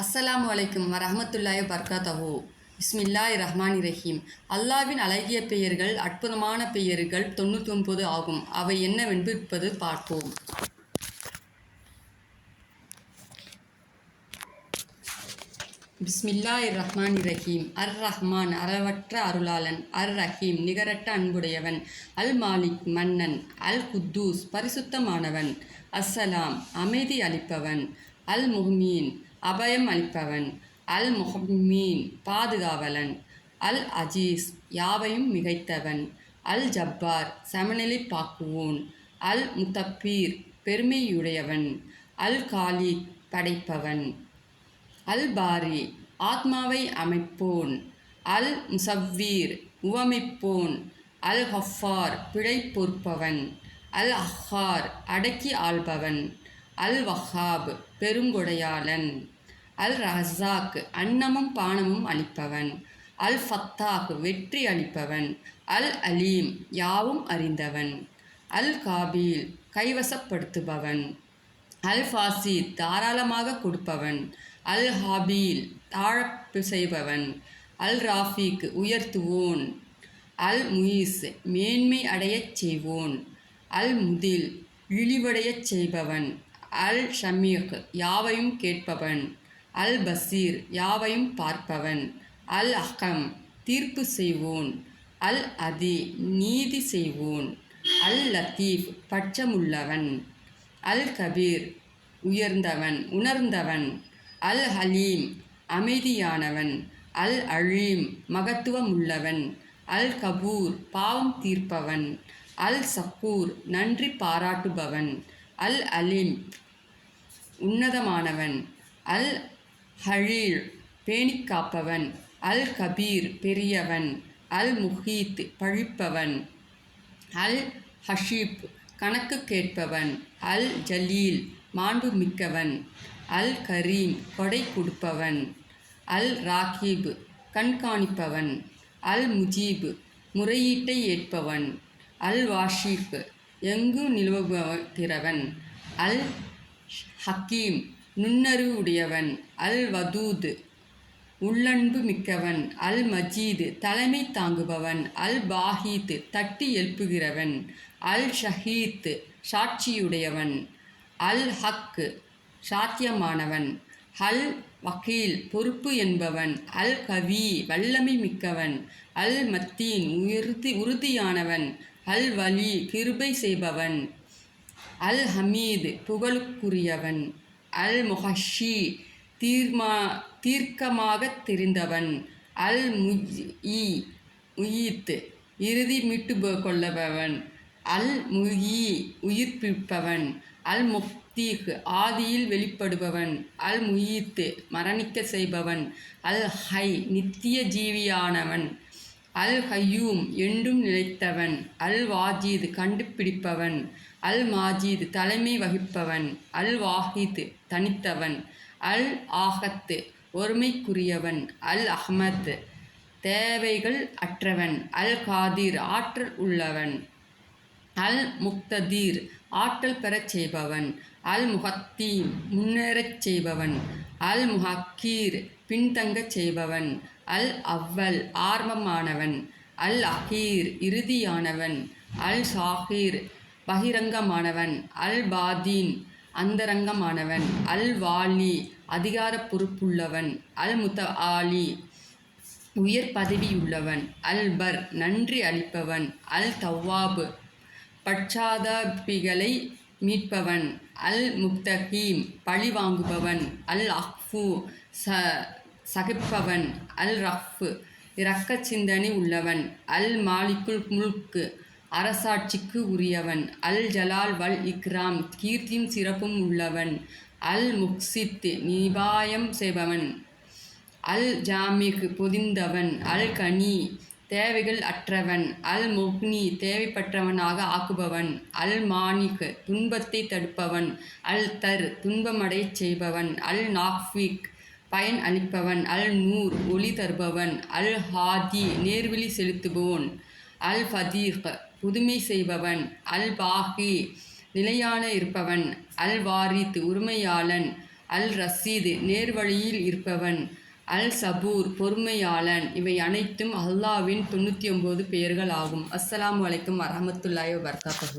அஸ்ஸலாமு அலைக்கும் வரஹ்மத்துல்லாஹி வபரகாத்துஹு. பிஸ்மில்லாஹிர் ரஹ்மானிர் ரஹீம். அல்லாஹ்வின் அழகிய பெயர்கள், அற்புதமான பெயர்கள் 99 ஆகும். அவை என்னவென்பது பார்ப்போம். பிஸ்மில்லாஹிர் ரஹ்மானிர் ரஹீம். அர் ரஹ்மான் அளவற்ற அருளாளன், அர் ரஹீம் நிகரற்ற அன்புடையவன், அல் மாலிக் மன்னன், அல் குத்தூஸ் பரிசுத்தமானவன், அஸ்ஸலாம் அமைதி அளிப்பவன், அல் முஹ்மீன் அபயம் அளிப்பவன், அல் முஹம்மீன் பாதுகாவலன், அல் அஜீஸ் யாவையும் மிகைத்தவன், அல் ஜப்பார் சமநிலை பாக்குவோன், அல் முத்தப்பீர் பெருமையுடையவன், அல் காலிக் படைப்பவன், அல் பாரி ஆத்மாவை அமைப்போன், அல் முசவ்வீர் உவமைப்போன், அல் ஹஃபார் பிழை பொறுப்பவன், அல் அஹ்ஹார் அடக்கி ஆள்பவன், அல் வஹாப் பெருங்கொடையாளன், அல் ரஸாக் அன்னமும் பானமும் அளிப்பவன், அல் ஃபத்தாக் வெற்றி அளிப்பவன், அல் அலீம் யாவும் அறிந்தவன், அல் காபீல் கைவசப்படுத்துபவன், அல் ஃபாசித் தாராளமாக கொடுப்பவன், அல் ஹாபீல் தாழப்பு செய்பவன், அல் ராஃபிக் உயர்த்துவோன், அல் முயிஸ் மேன்மை அடையச் செய்வோன், அல் முதில் இழிவடையச் செய்பவன், அல் ஷமீக் யாவையும் கேட்பவன், அல் பசீர் யாவையும் பார்ப்பவன், அல் அஹ்கம் தீர்ப்பு செய்வோன், அல் அதி நீதி செய்வோன், அல் லத்தீஃப் பட்சமுள்ளவன், அல் கபீர் உயர்ந்தவன் உணர்ந்தவன், அல் ஹலீம் அமைதியானவன், அல் அலீம் மகத்துவமுள்ளவன், அல் கபூர் பாவம் தீர்ப்பவன், அல் சக்கூர் நன்றி பாராட்டுபவன், அல் அலீம் உன்னதமானவன், அல் ஹலீல் பேணிக் காப்பவன், அல் கபீர் பெரியவன், அல் முஹீத் பழிப்பவன், அல் ஹஷீப் கணக்கு கேட்பவன், அல் ஜலீல் மாண்பு மிக்கவன், அல் கரீம் கொடை கொடுப்பவன், அல் ராகிப் கண்காணிப்பவன், அல் முஜீப் முறையீட்டை ஏற்பவன், அல் வாஷிப் எங்கு நிலவுகிறவன், அல் ஹக்கீம் நுண்ணறிவுடையவன், அல் வதூத் உள்ளன்பு மிக்கவன், அல் மஜீத் தலைமை தாங்குபவன், அல் பாஹீத் தட்டி எழுப்புகிறவன், அல் ஷஹீத் சாட்சியுடையவன், அல் ஹக் சாத்தியமானவன், அல் வக்கீல் பொறுப்பு என்பவன், அல் கவி வல்லமை மிக்கவன், அல் மத்தீன் உறுதியானவன், அல் வலி கிருபை செய்பவன், அல் ஹமீத் புகழுக்குரியவன், அல் முஹஷி தீர்க்கமாக தெரிந்தவன், அல் முயீத் இறுதி மீட்டு கொள்ளபவன், அல் முஹி உயிர்ப்பிப்பவன், அல் முஃப்தீக் ஆதியில் வெளிப்படுபவன், அல் முயீத் மரணிக்க செய்பவன், அல் ஹை நித்திய ஜீவியானவன், அல் ஹய்யூம் என்றும் நிலைத்தவன், அல் வாஜீத் கண்டுபிடிப்பவன், அல் மாஜீத் தலைமை வகிப்பவன், அல் வாஹித் தனித்தவன், அல் ஆஹத் ஒருமைக்குரியவன், அல் அஹ்மத் தேவைகள் அற்றவன், அல் காதிர் ஆற்றல் உள்ளவன், அல் முக்ததீர் ஆற்றல் பெறச் செய்பவன், அல் முஹத்தீம் முன்னேறச் செய்பவன், அல் முஹக்கீர் பின்தங்கச் செய்பவன், அல் அவ்வல் ஆரம்பமானவன், அல் அகீர் இறுதியானவன், அல் சாஹீர் பகிரங்கமானவன், அல் பாதீன் அந்தரங்கமானவன், அல் வாலி அதிகார பொறுப்புள்ளவன், அல் முத்தஆலி உயர் பதவியுள்ளவன், அல் பர் நன்றி அளிப்பவன், அல் தவ்வாப் பட்சாதாபிகளை மீட்பவன், அல் முப்தகீம் பழி வாங்குபவன், அல் அஃபு சகிப்பவன், அல் ரஃப் இரக்க சிந்தனை உள்ளவன், அல் மாலிக்குல் முல்க் அரசாட்சிக்கு உரியவன், அல் ஜலால் வல் இக்ராம் கீர்த்தியும் சிறப்பும் உள்ளவன், அல் முக்சித் நிபாயம் செய்பவன், அல் ஜாமிக் பொதிந்தவன், அல் கனி தேவைகள் அற்றவன், அல் முக்னி தேவைப்பட்டவனாக ஆக்குபவன், அல் மானிக் துன்பத்தை தடுப்பவன், அல் தர் துன்பமடையச் செய்பவன், அல் நாஃபிக் பயன் அளிப்பவன், அல் நூர் ஒளி தருபவன், அல் ஹாதி நேர்வழி செலுத்துபவன், அல் ஃபதீக் புதுமை செய்பவன், அல் பாகி நிலையான இருப்பவன், அல் வாரித் உரிமையாளன், அல் ரசீது நேர்வழியில் இருப்பவன், அல் சபூர் பொறுமையாளன். இவை அனைத்தும் அல்லாஹ்வின் 99 பெயர்கள் ஆகும். அஸ்ஸலாமு அலைக்கும் வரஹ்மத்துல்லாஹி வபரகாத்துஹு.